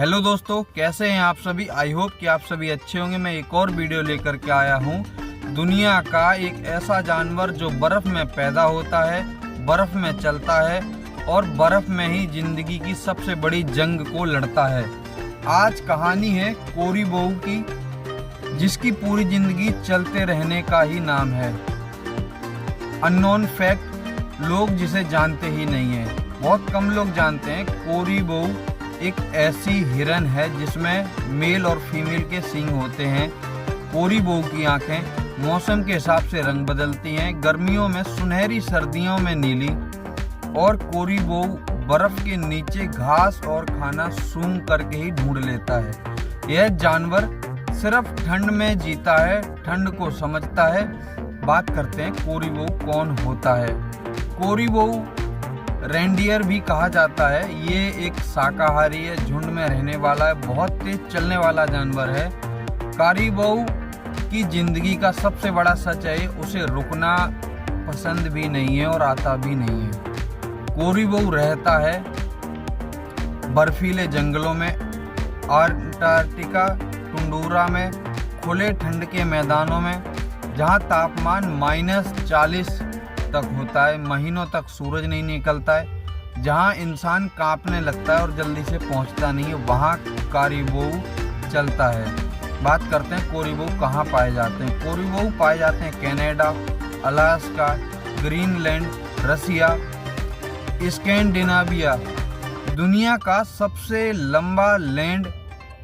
Hello दोस्तों, कैसे हैं आप सभी। आई होप कि आप सभी अच्छे होंगे। मैं एक और वीडियो लेकर के आया हूं। दुनिया का एक ऐसा जानवर जो बर्फ में पैदा होता है, बर्फ में चलता है और बर्फ में ही जिंदगी की सबसे बड़ी जंग को लड़ता है। आज कहानी है कोरीबोऊ की, जिसकी पूरी जिंदगी चलते रहने का ही नाम है। अननोन फैक्ट, लोग जिसे जानते ही नहीं है, बहुत कम लोग जानते हैं। कोरीबोऊ एक ऐसी हिरन है जिसमें मेल और फीमेल के सींग होते हैं। कोरीबोऊ की आंखें मौसम के हिसाब से रंग बदलती हैं, गर्मियों में सुनहरी, सर्दियों में नीली। और कोरीबोऊ बर्फ के नीचे घास और खाना सूंघ करके ही ढूंढ लेता है। यह जानवर सिर्फ ठंड में जीता है, ठंड को समझता है। बात करते हैं कोरीबोऊ कौन होता है। कोरीबोऊ रेंडियर भी कहा जाता है। ये एक शाकाहारी है, झुंड में रहने वाला है, बहुत तेज चलने वाला जानवर है। कोरीबोऊ की जिंदगी का सबसे बड़ा सच है, उसे रुकना पसंद भी नहीं है और आता भी नहीं है। कोरीबोऊ रहता है बर्फीले जंगलों में, अंटार्कटिका, टुंड्रा में, खुले ठंड के मैदानों में, जहां तापमान -40 तक होता है, महीनों तक सूरज नहीं निकलता है, जहां इंसान कांपने लगता है और जल्दी से पहुंचता नहीं है, वहां कोरीबोऊ चलता है। बात करते हैं कोरीबोऊ कहां पाए जाते हैं। कोरीबोऊ पाए जाते हैं कनाडा, अलास्का, ग्रीनलैंड, रसिया, स्कैंडिनेविया। दुनिया का सबसे लंबा लैंड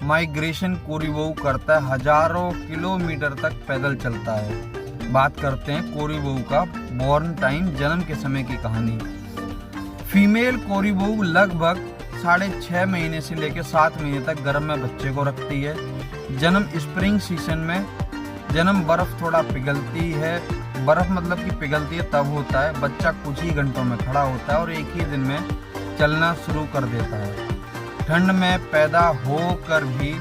माइग्रेशन कोरीबोऊ करता है, हजारों किलोमीटर तक पैदल चलता है। बात करते हैं कोरीबोऊ का बॉर्न टाइम, जन्म के समय की कहानी। फीमेल कोरीबोऊ लगभग 6.5 महीने से लेकर 7 महीने तक गर्भ में बच्चे को रखती है। जन्म स्प्रिंग सीजन में, जन्म बर्फ थोड़ा पिघलती है, बर्फ मतलब कि पिघलती है तब होता है। बच्चा कुछ ही घंटों में खड़ा होता है और एक ही दिन में चलना शुरू कर देता है। ठंड में पैदा होकर भी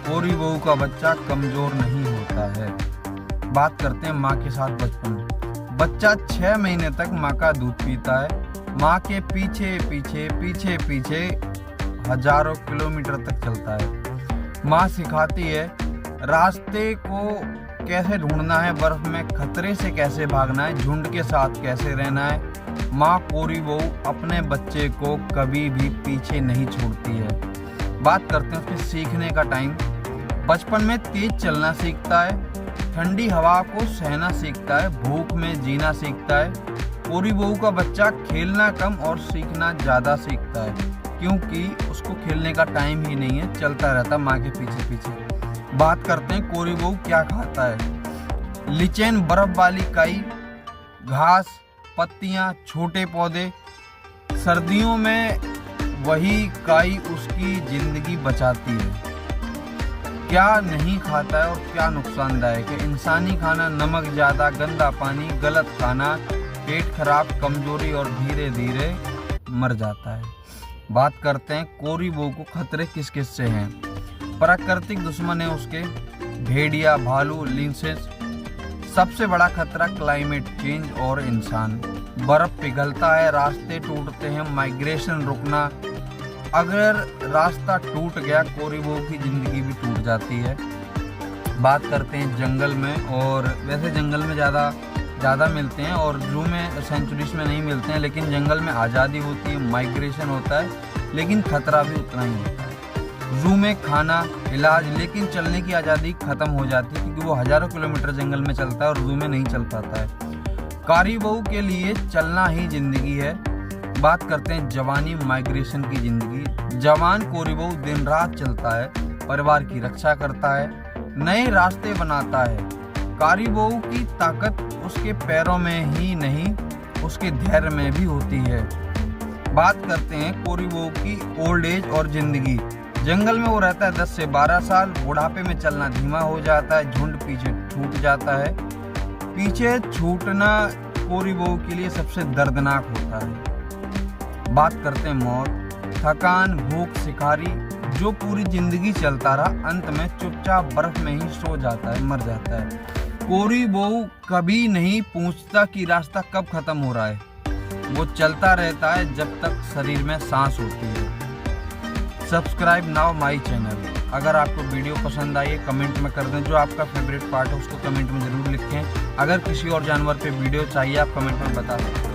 कोरीबोऊ का बच्चा कमजोर नहीं होता है। बात करते हैं माँ के साथ बचपन। बच्चा 6 महीने तक माँ का दूध पीता है। माँ के पीछे पीछे पीछे पीछे हजारों किलोमीटर तक चलता है। माँ सिखाती है रास्ते को कैसे ढूंढना है, बर्फ में खतरे से कैसे भागना है, झुंड के साथ कैसे रहना है। माँ कोरीबोऊ अपने बच्चे को कभी भी पीछे नहीं छोड़ती है। बात करते हैं उसके सीखने का टाइम। बचपन में तेज चलना सीखता है, ठंडी हवा को सहना सीखता है, भूख में जीना सीखता है। कोरीबोऊ का बच्चा खेलना कम और सीखना ज़्यादा सीखता है, क्योंकि उसको खेलने का टाइम ही नहीं है, चलता रहता माँ के पीछे पीछे। बात करते हैं कोरीबोऊ क्या खाता है। लिचेन, बर्फ वाली काई, घास, पत्तियाँ, छोटे पौधे। सर्दियों में वही काई उसकी जिंदगी बचाती है। क्या नहीं खाता है और क्या नुकसानदायक है। इंसानी खाना, नमक ज़्यादा, गंदा पानी, गलत खाना, पेट खराब, कमजोरी और धीरे धीरे मर जाता है। बात करते हैं कोरीबोऊ को खतरे किस किस से हैं। प्राकृतिक दुश्मन है उसके, भेड़िया, भालू, लिंसेस। सबसे बड़ा खतरा क्लाइमेट चेंज और इंसान। बर्फ पिघलता है, रास्ते टूटते हैं, माइग्रेशन रुकना। अगर रास्ता टूट गया, कोरीबोऊ की जिंदगी भी टूट जाती है। बात करते हैं जंगल में, और वैसे जंगल में ज़्यादा मिलते हैं और जू में, सेंचुरीज में नहीं मिलते हैं, लेकिन जंगल में आज़ादी होती है, माइग्रेशन होता है, लेकिन खतरा भी उतना ही होता है। जू में खाना, इलाज, लेकिन चलने की आज़ादी खत्म हो जाती है, क्योंकि वो हजारों किलोमीटर जंगल में चलता है और जू में नहीं चल पाता है। कोरीबोऊ के लिए चलना ही जिंदगी है। बात करते हैं जवानी, माइग्रेशन की जिंदगी। जवान कोरीबोऊ दिन रात चलता है, परिवार की रक्षा करता है, नए रास्ते बनाता है। कोरीबोऊ की ताकत उसके पैरों में ही नहीं, उसके धैर्य में भी होती है। बात करते हैं कोरीबोऊ की ओल्ड एज और जिंदगी। जंगल में वो रहता है 10 से 12 साल। बुढ़ापे में चलना धीमा हो जाता है, झुंड पीछे छूट जाता है। पीछे छूटना कोरीबोऊ के लिए सबसे दर्दनाक होता है। बात करते हैं मौत, थकान, भूख, शिकारी। जो पूरी जिंदगी चलता रहा, अंत में चुपचाप बर्फ में ही सो जाता है, मर जाता है। कोरीबोऊ कभी नहीं पूछता कि रास्ता कब खत्म हो रहा है। वो चलता रहता है जब तक शरीर में सांस होती है। Subscribe now my channel. अगर आपको वीडियो पसंद आई है कमेंट में कर दें, जो आपका फेवरेट पार्ट है उसको कमेंट में ज़रूर लिखें। अगर किसी और जानवर पे वीडियो चाहिए आप कमेंट में बता सकते हैं।